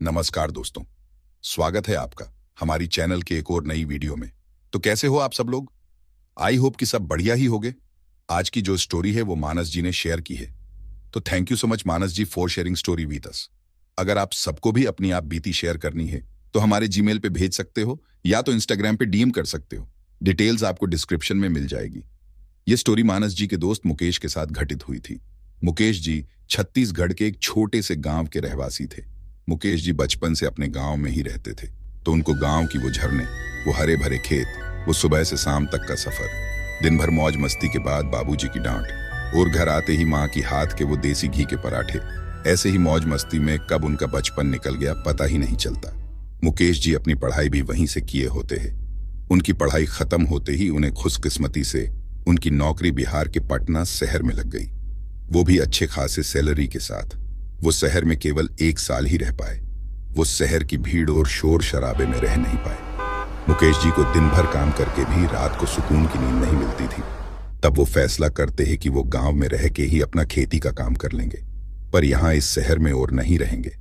नमस्कार दोस्तों, स्वागत है आपका हमारी चैनल के एक और नई वीडियो में। तो कैसे हो आप सब लोग? आई होप कि सब बढ़िया ही होगे। आज की जो स्टोरी है वो मानस जी ने शेयर की है, तो thank you so much Manas ji for sharing story with us. अगर आप सबको भी अपनी आप बीती शेयर करनी है तो हमारे जीमेल पे भेज सकते हो या तो इंस्टाग्राम पे डीएम कर सकते हो। डिटेल्स आपको डिस्क्रिप्शन में मिल जाएगी। ये स्टोरी मानस जी के दोस्त मुकेश के साथ घटित हुई थी। मुकेश जी छत्तीसगढ़ के एक छोटे से गांव के रहवासी थे। मुकेश जी बचपन से अपने गांव में ही रहते थे, तो उनको गांव की वो झरने, वो हरे भरे खेत, वो सुबह से शाम तक का सफर, दिन भर मौज मस्ती के बाद बाबूजी की डांट और घर आते ही माँ की हाथ के वो देसी घी के पराठे, ऐसे ही मौज मस्ती में कब उनका बचपन निकल गया पता ही नहीं चलता। मुकेश जी अपनी पढ़ाई भी वहीं से किए होते हैं। उनकी पढ़ाई खत्म होते ही उन्हें खुशकिस्मती से उनकी नौकरी बिहार के पटना शहर में लग गई, वो भी अच्छे खासे सैलरी के साथ। वो शहर में केवल 1 साल ही रह पाए। वो शहर की भीड़ और शोर शराबे में रह नहीं पाए। मुकेश जी को दिन भर काम करके भी रात को सुकून की नींद नहीं मिलती थी। तब वो फैसला करते हैं कि वो गांव में रह के ही अपना खेती का काम कर लेंगे, पर यहाँ इस शहर में और नहीं रहेंगे।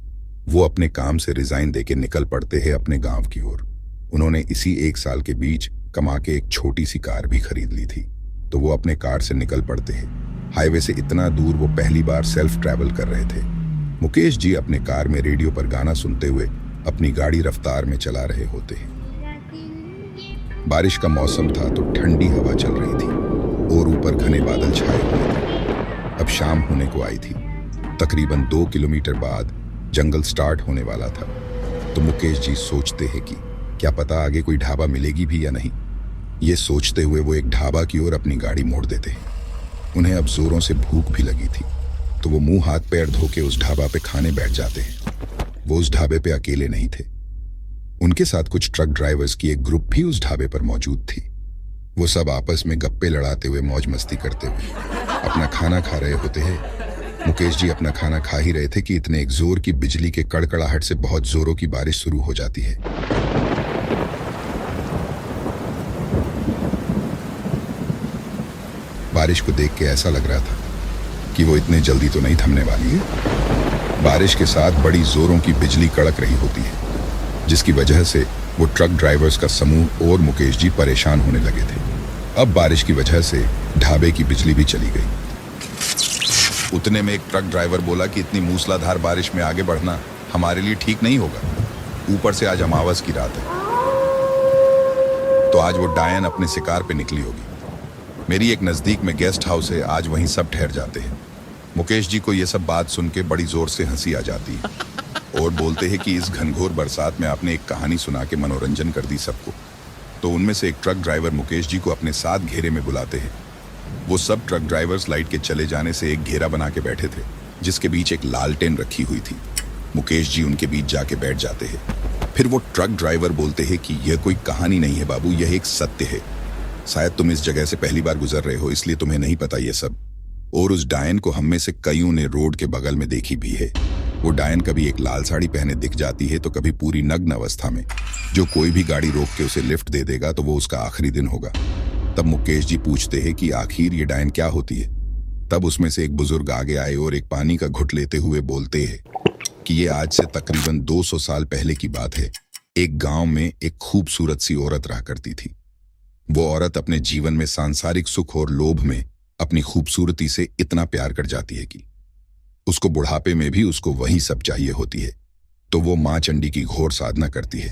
वो अपने काम से रिजाइन देके निकल पड़ते हैं अपने गांव की ओर। उन्होंने इसी 1 साल के बीच कमा के एक छोटी सी कार भी खरीद ली थी, तो वो अपने कार से निकल पड़ते हैं। हाईवे से इतना दूर वो पहली बार सेल्फ ट्रैवल कर रहे थे। मुकेश जी अपने कार में रेडियो पर गाना सुनते हुए अपनी गाड़ी रफ्तार में चला रहे होते हैं। बारिश का मौसम था तो ठंडी हवा चल रही थी और ऊपर घने बादल छाए हुए थे। अब शाम होने को आई थी। तकरीबन 2 किलोमीटर बाद जंगल स्टार्ट होने वाला था, तो मुकेश जी सोचते हैं कि क्या पता आगे कोई ढाबा मिलेगी भी या नहीं। ये सोचते हुए वो एक ढाबा की ओर अपनी गाड़ी मोड़ देते हैं। उन्हें अब जोरों से भूख भी लगी थी, तो वो मुंह हाथ पैर धो के उस ढाबा पे खाने बैठ जाते हैं। वो उस ढाबे पे अकेले नहीं थे, उनके साथ कुछ ट्रक ड्राइवर्स की एक ग्रुप भी उस ढाबे पर मौजूद थी। वो सब आपस में गप्पे लड़ाते हुए मौज मस्ती करते हुए अपना खाना खा रहे होते हैं। मुकेश जी अपना खाना खा ही रहे थे कि इतने एक जोर की बिजली के कड़कड़ाहट से बहुत जोरों की बारिश शुरू हो जाती है। बारिश को देख के ऐसा लग रहा था कि वो इतने जल्दी तो नहीं थमने वाली है। बारिश के साथ बड़ी जोरों की बिजली कड़क रही होती है, जिसकी वजह से वो ट्रक ड्राइवर्स का समूह और मुकेश जी परेशान होने लगे थे। अब बारिश की वजह से ढाबे की बिजली भी चली गई। उतने में एक ट्रक ड्राइवर बोला कि इतनी मूसलाधार बारिश में आगे बढ़ना हमारे लिए ठीक नहीं होगा। ऊपर से आज अमावस की रात है, तो आज वो डायन अपने शिकार पे निकली होगी। मेरी एक नज़दीक में गेस्ट हाउस है, आज वहीं सब ठहर जाते हैं। मुकेश जी को ये सब बात सुन के बड़ी जोर से हंसी आ जाती है और बोलते हैं कि इस घनघोर बरसात में आपने एक कहानी सुना के मनोरंजन कर दी सबको। तो उनमें से एक ट्रक ड्राइवर मुकेश जी को अपने साथ घेरे में बुलाते हैं। वो सब ट्रक ड्राइवर्स लाइट के चले जाने से एक घेरा बना के बैठे थे, जिसके बीच एक लालटेन रखी हुई थी। मुकेश जी उनके बीच जाके बैठ जाते हैं। फिर वो ट्रक ड्राइवर बोलते हैं कि यह कोई कहानी नहीं है बाबू, यह एक सत्य है। शायद तुम इस जगह से पहली बार गुजर रहे हो, इसलिए तुम्हें नहीं पता ये सब। और उस डायन को हम में से कईयों ने रोड के बगल में देखी भी है। वो डायन कभी एक लाल साड़ी पहने दिख जाती है, तो कभी पूरी नग्न अवस्था में। जो कोई भी गाड़ी रोक के उसे लिफ्ट दे देगा तो वो उसका आखिरी दिन होगा। तब मुकेश जी पूछते हैं कि आखिर ये डायन क्या होती है। तब उसमें से एक बुजुर्ग आगे आए और एक पानी का घुट लेते हुए बोलते हैं कि ये आज से तकरीबन 200 साल पहले की बात है। एक गांव में एक खूबसूरत सी औरत रहा करती थी। वो औरत अपने जीवन में सांसारिक सुख और लोभ में अपनी खूबसूरती से इतना प्यार कर जाती है कि उसको बुढ़ापे में भी उसको वही सब चाहिए होती है। तो वो माँ चंडी की घोर साधना करती है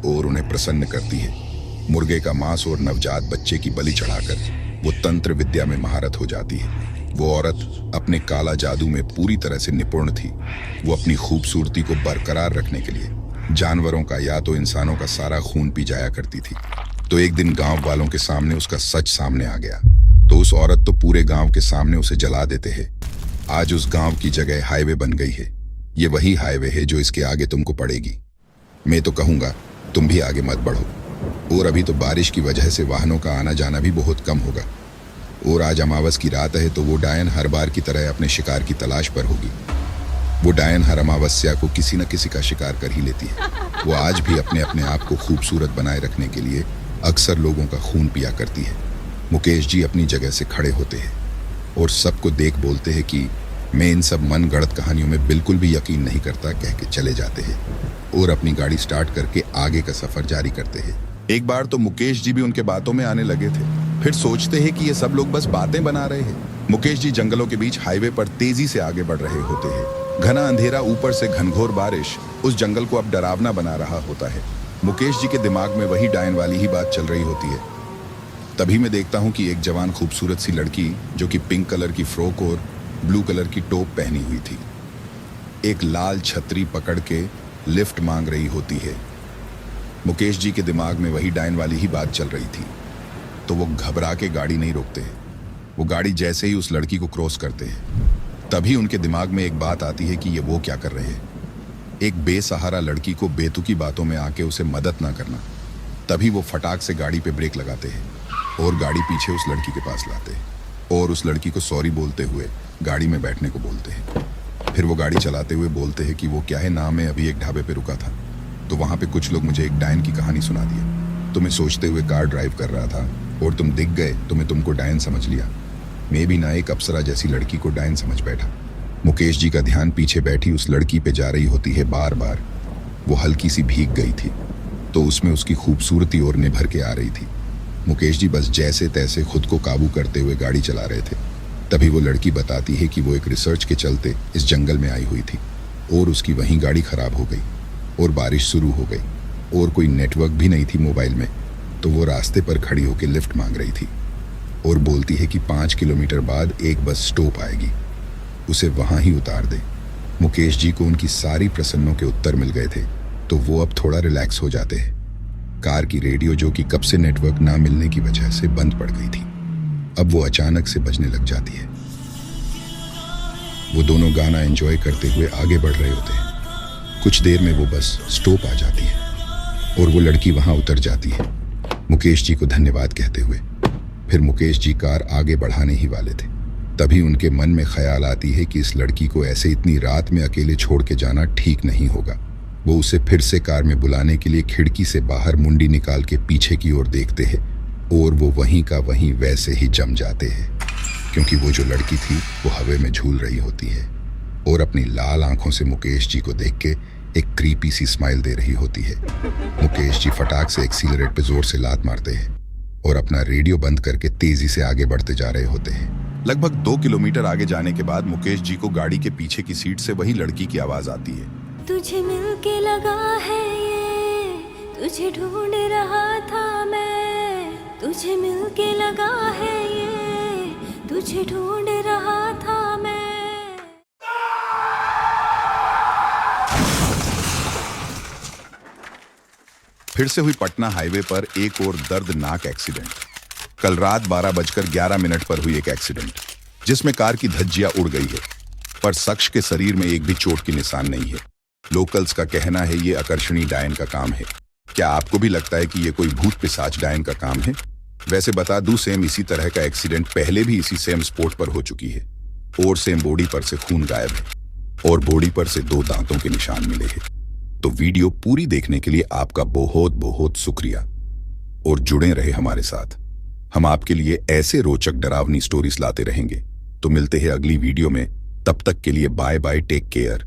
और उन्हें प्रसन्न करती है। मुर्गे का मांस और नवजात बच्चे की बलि चढ़ाकर वो तंत्र विद्या में महारत हो जाती है। वो औरत अपने काला जादू में पूरी तरह से निपुण थी। वो अपनी खूबसूरती को बरकरार रखने के लिए जानवरों का या तो इंसानों का सारा खून पी जाया करती थी। तो एक दिन गांव वालों के सामने उसका सच सामने आ गया, तो उस औरत तो पूरे गांव के सामने उसे जला देते हैं। आज उस गांव की जगह हाईवे बन गई है। ये वही हाईवे है जो इसके आगे तुमको पड़ेगी। मैं तो कहूंगा तुम भी आगे मत बढ़ो। और अभी तो बारिश की वजह से वाहनों का आना जाना भी बहुत कम होगा। और आज अमावस की रात है, तो वो डायन हर बार की तरह अपने शिकार की तलाश पर होगी। वो डायन हर अमावस्या को किसी न किसी का शिकार कर ही लेती है। वो आज भी अपने अपने आप को खूबसूरत बनाए रखने के लिए अक्सर लोगों का खून पिया करती है। मुकेश जी अपनी जगह से खड़े होते हैं और सबको देख बोलते हैं कि मैं इन सब मन गढ़ंत कहानियों में बिल्कुल भी यकीन नहीं करता, कह के चले जाते हैं और अपनी गाड़ी स्टार्ट करके आगे का सफर जारी करते हैं। एक बार तो मुकेश जी भी उनके बातों में आने लगे थे। फिर सोचते हैं कि ये सब लोग बस बातें बना रहे हैं। मुकेश जी जंगलों के बीच हाईवे पर तेजी से आगे बढ़ रहे होते हैं। घना अंधेरा, ऊपर से घनघोर बारिश उस जंगल को अब डरावना बना रहा होता है। मुकेश जी के दिमाग में वही डायन वाली ही बात चल रही होती है। तभी मैं देखता हूँ कि एक जवान खूबसूरत सी लड़की, जो कि पिंक कलर की फ्रॉक और ब्लू कलर की टोप पहनी हुई थी, एक लाल छतरी पकड़ के लिफ्ट मांग रही होती है। मुकेश जी के दिमाग में वही डायन वाली ही बात चल रही थी, तो वो घबरा के गाड़ी नहीं रोकते। वो गाड़ी जैसे ही उस लड़की को क्रॉस करते हैं, तभी उनके दिमाग में एक बात आती है कि ये वो क्या कर रहे हैं। एक बेसहारा लड़की को बेतुकी बातों में आके उसे मदद ना करना। तभी वो फटाक से गाड़ी पे ब्रेक लगाते हैं और गाड़ी पीछे उस लड़की के पास लाते हैं और उस लड़की को सॉरी बोलते हुए गाड़ी में बैठने को बोलते हैं। फिर वो गाड़ी चलाते हुए बोलते हैं कि वो क्या है ना, मैं अभी एक ढाबे पे रुका था, तो वहाँ पे कुछ लोग मुझे एक डायन की कहानी सुना दिया। तो मैं सोचते हुए कार ड्राइव कर रहा था और तुम दिख गए, तो मैं तुमको डायन समझ लिया। मैं भी ना एक अप्सरा जैसी लड़की को डायन समझ बैठा। मुकेश जी का ध्यान पीछे बैठी उस लड़की पे जा रही होती है। बार बार वो हल्की सी भीग गई थी, तो उसमें उसकी खूबसूरती और निभर के आ रही थी। मुकेश जी बस जैसे तैसे खुद को काबू करते हुए गाड़ी चला रहे थे। तभी वो लड़की बताती है कि वो एक रिसर्च के चलते इस जंगल में आई हुई थी और उसकी वहीं गाड़ी खराब हो गई और बारिश शुरू हो गई और कोई नेटवर्क भी नहीं थी मोबाइल में। तो वो रास्ते पर खड़ी होकर लिफ्ट मांग रही थी और बोलती है कि 5 किलोमीटर बाद एक बस स्टॉप आएगी, उसे वहां ही उतार दे। मुकेश जी को उनकी सारी प्रश्नों के उत्तर मिल गए थे, तो वो अब थोड़ा रिलैक्स हो जाते हैं। कार की रेडियो, जो कि कब से नेटवर्क ना मिलने की वजह से बंद पड़ गई थी, अब वो अचानक से बजने लग जाती है। वो दोनों गाना एंजॉय करते हुए आगे बढ़ रहे होते हैं। कुछ देर में वो बस स्टॉप आ जाती है और वो लड़की वहां उतर जाती है, मुकेश जी को धन्यवाद कहते हुए। फिर मुकेश जी कार आगे बढ़ाने ही वाले थे, तभी उनके मन में ख्याल आती है कि इस लड़की को ऐसे इतनी रात में अकेले छोड़ के जाना ठीक नहीं होगा। वो उसे फिर से कार में बुलाने के लिए खिड़की से बाहर मुंडी निकाल के पीछे की ओर देखते हैं और वो वहीं का वहीं वैसे ही जम जाते हैं, क्योंकि वो जो लड़की थी वो हवा में झूल रही होती है और अपनी लाल आंखों से मुकेश जी को देख के एक क्रीपी सी स्माइल दे रही होती है। मुकेश जी फटाक से एक्सीलरेट पे जोर से लात मारते हैं और अपना रेडियो बंद करके तेजी से आगे बढ़ते जा रहे होते हैं। लगभग 2 किलोमीटर आगे जाने के बाद मुकेश जी को गाड़ी के पीछे की सीट से वही लड़की की आवाज आती है। तुझे मिलके लगा है ये, तुझे ढूंढ रहा था मैं, तुझे मिलके लगा है ये, तुझे ढूंढ रहा था मैं। फिर से हुई पटना हाईवे पर एक और दर्दनाक एक्सीडेंट। कल रात 12:11 पर हुई एक एक्सीडेंट, जिसमें कार की धज्जियां उड़ गई है, पर शख्स के शरीर में एक भी चोट की निशान नहीं है। लोकल्स का कहना है ये आकर्षणी डायन का काम है। क्या आपको भी लगता है कि ये कोई भूत पिशाच डायन का काम है? वैसे बता दूं, सेम इसी तरह का एक्सीडेंट पहले भी इसी सेम स्पॉट पर हो चुकी है और सेम बॉडी पर से खून गायब है और बॉडी पर से 2 दांतों के निशान मिले हैं। तो वीडियो पूरी देखने के लिए आपका बहुत बहुत शुक्रिया और जुड़े रहे हमारे साथ। हम आपके लिए ऐसे रोचक डरावनी स्टोरीज लाते रहेंगे। तो मिलते हैं अगली वीडियो में, तब तक के लिए बाय बाय, टेक केयर।